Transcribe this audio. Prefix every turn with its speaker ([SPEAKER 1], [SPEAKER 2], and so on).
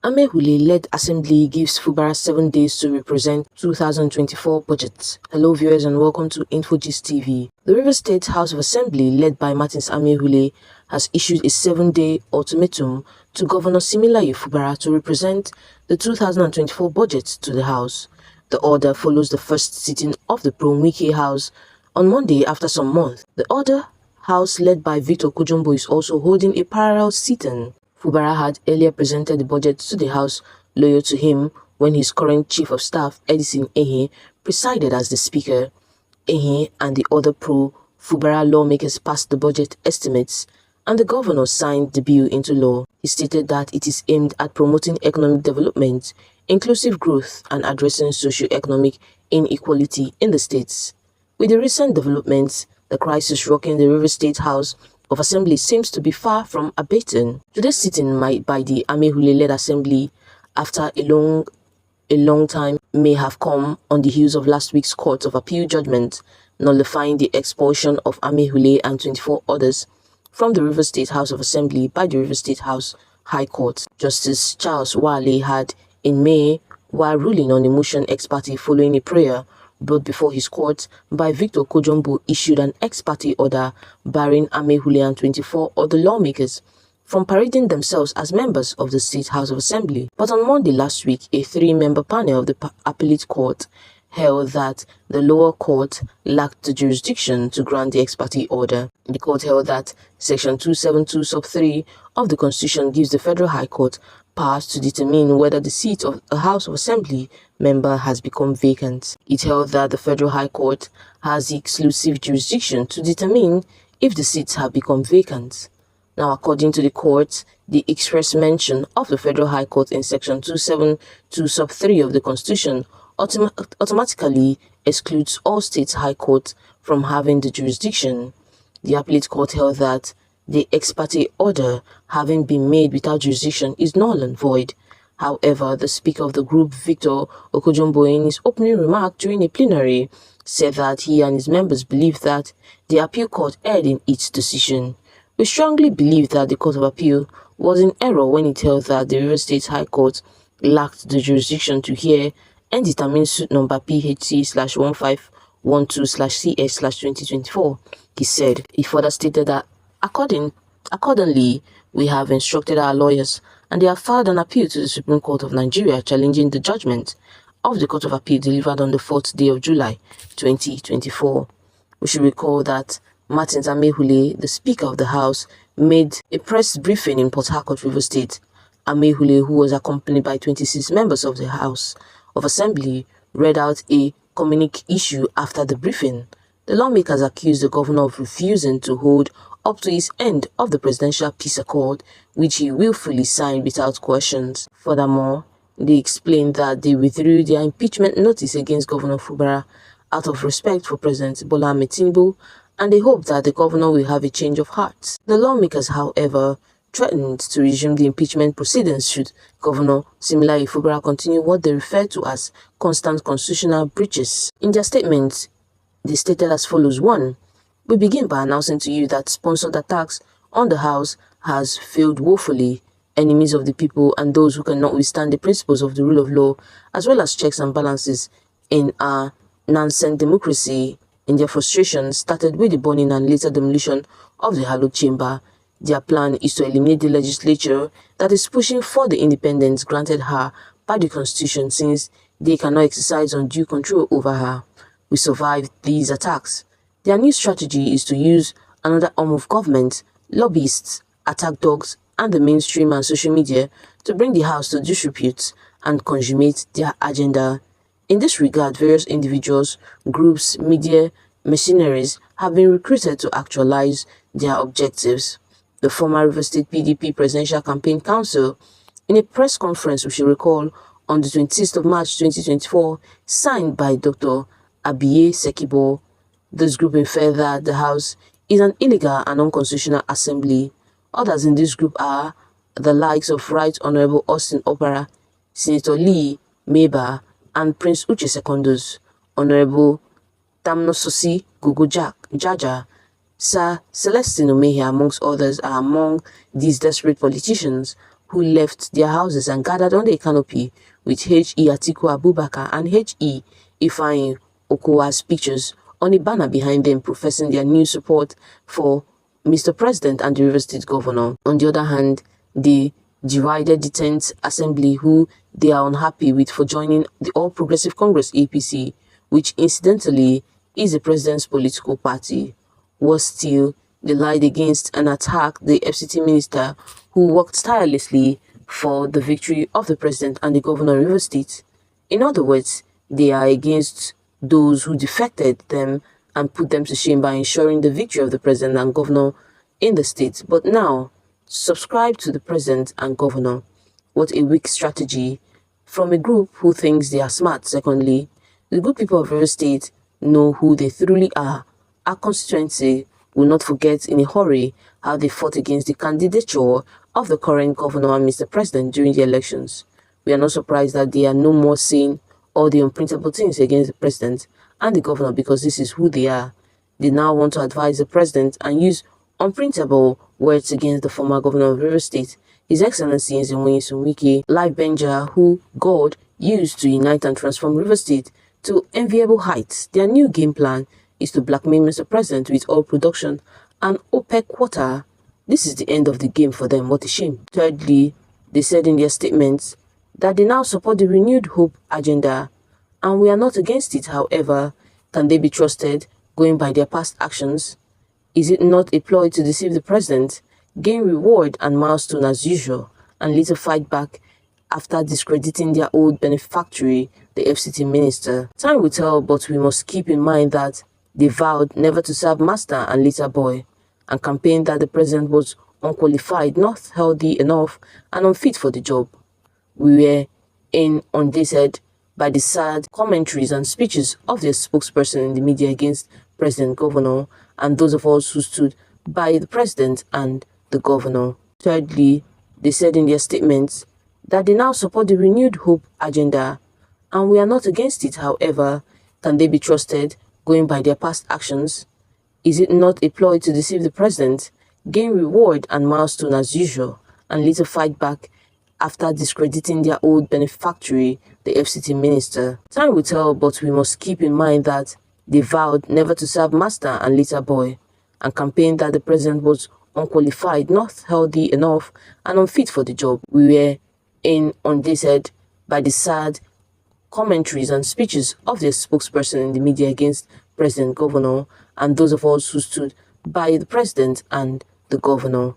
[SPEAKER 1] Amehule-led assembly gives Fubara 7 days to represent 2024 budget. Hello viewers and welcome to InfoGist TV. The Rivers State House of Assembly, led by Martins Amehule, has issued a 7-day ultimatum to Governor Similaye Fubara to represent the 2024 budget to the House. The order follows the first sitting of the Pro-Wike House on Monday after some months. The other House, led by Victor Kujumbo, is also holding a parallel sitting. Fubara had earlier presented the budget to the House loyal to him when his current Chief of Staff, Edison Ehe, presided as the Speaker. Ehe and the other pro-Fubara lawmakers passed the budget estimates, and the governor signed the bill into law. He stated that it is aimed at promoting economic development, inclusive growth, and addressing socio-economic inequality in the states. With the recent developments, the crisis rocking the River State House of Assembly seems to be far from abating. Today's sitting by the Amehule-led Assembly, after a long time, may have come on the heels of last week's Court of Appeal judgment nullifying the expulsion of Amehule and 24 others from the River State House of Assembly by the River State House High Court. Justice Charles Wale had, in May, while ruling on a motion ex parte following a prayer brought before his court by Victor Kujumbo, issued an ex parte order barring Amehule and 24 other lawmakers from parading themselves as members of the State House of Assembly. But on Monday last week, a 3-member panel of the Appellate Court held that the lower court lacked the jurisdiction to grant the ex parte order. The court held that Section 272 sub 3 of the Constitution gives the Federal High Court powers to determine whether the seat of a House of Assembly member has become vacant. It held that the Federal High Court has the exclusive jurisdiction to determine if the seats have become vacant. Now, according to the court, the express mention of the Federal High Court in Section 272 sub 3 of the Constitution automatically excludes all state high courts from having the jurisdiction. The Appellate Court held that the ex parte order, having been made without jurisdiction, is null and void. However, the Speaker of the group, Victor Okojumbo, in his opening remark during a plenary, said that he and his members believe that the Appeal Court erred in its decision. We strongly believe that the Court of Appeal was in error when it held that the River State High Court lacked the jurisdiction to hear and determine suit number PHC/1512/CS/2024, he said. He further stated that accordingly, we have instructed our lawyers and they have filed an appeal to the Supreme Court of Nigeria challenging the judgment of the Court of Appeal delivered on the 4th day of July 2024. We should recall that Martins Amehule, the Speaker of the House, made a press briefing in Port Harcourt, Rivers State. Amehule, who was accompanied by 26 members of the House of Assembly, read out a communique issue after the briefing. The lawmakers accused the governor of refusing to hold up to his end of the Presidential Peace Accord, which he willfully signed without questions. Furthermore, they explained that they withdrew their impeachment notice against Governor Fubara out of respect for President Bola Ahmed Tinubu, and they hope that the governor will have a change of heart. The lawmakers, however, threatened to resume the impeachment proceedings should Governor Similaye Fubara continue what they refer to as constant constitutional breaches. In their statement, they stated as follows: 1. We begin by announcing to you that sponsored attacks on the House has failed woefully. Enemies of the people and those who cannot withstand the principles of the rule of law, as well as checks and balances in our nascent democracy, in their frustration, started with the burning and later demolition of the hallowed chamber. Their plan is to eliminate the legislature that is pushing for the independence granted her by the Constitution, since they cannot exercise undue control over her. We survived these attacks. Their new strategy is to use another arm of government, lobbyists, attack dogs, and the mainstream and social media to bring the House to disrepute and consummate their agenda. In this regard, various individuals, groups, media, mercenaries have been recruited to actualize their objectives. The former River State PDP Presidential Campaign Council, in a press conference, we should recall, on the 26th of March 2024, signed by Dr. Abiye Sekibo. This group inferred that the House is an illegal and unconstitutional assembly. Others in this group are the likes of Right Honorable Austin Opara, Senator Lee Meba, and Prince Uche Secondus. Honorable Tamnososi Gugu Jaja, Sir Celestine Omehia, amongst others, are among these desperate politicians who left their houses and gathered under a canopy with H.E. Atiku Abubakar and H.E. Ifeanyi Okowa's pictures on a banner behind them, professing their new support for Mr. President and the River State Governor. On the other hand, they derided the 10th Assembly, who they are unhappy with for joining the All Progressive Congress APC, which incidentally is the president's political party. Worse still, they lied against and attacked the FCT minister who worked tirelessly for the victory of the president and the governor of River State. In other words, they are against those who defected them and put them to shame by ensuring the victory of the president and governor in the state. But now, subscribe to the president and governor. What a weak strategy from a group who thinks they are smart. Secondly, the good people of River State know who they truly are. Our constituency will not forget in a hurry how they fought against the candidature of the current governor and Mr. President during the elections. We are not surprised that they are no more saying all the unprintable things against the president and the governor, because this is who they are. They now want to advise the president and use unprintable words against the former governor of River State, His Excellency Nyesom Wike, Livebenger, who God used to unite and transform River State to enviable heights. Their new game plan is to blackmail Mr. President with oil production and OPEC quota. This is the end of the game for them. What a shame. Thirdly, they said in their statements that they now support the renewed hope agenda, and we are not against it. However, can they be trusted going by their past actions? Is it not a ploy to deceive the president, gain reward and milestone as usual, and later fight back after discrediting their old benefactor, the FCT minister? Time will tell, but we must keep in mind that they vowed never to serve master and later boy, and campaigned that the president was unqualified, not healthy enough, and unfit for the job. We were in on this head by the sad commentaries and speeches of their spokesperson in the media against President Governor and those of us who stood by the president and the governor. Thirdly, they said in their statements that they now support the renewed hope agenda, and we are not against it. However, can they be trusted going by their past actions? Is it not a ploy to deceive the president, gain reward and milestone as usual, and later fight back after discrediting their old benefactor, the FCT minister? Time will tell, but we must keep in mind that they vowed never to serve master and later boy, and campaigned that the president was unqualified, not healthy enough, and unfit for the job. We were in on this head by the sad commentaries and speeches of their spokesperson in the media against President Governor and those of us who stood by the president and the governor.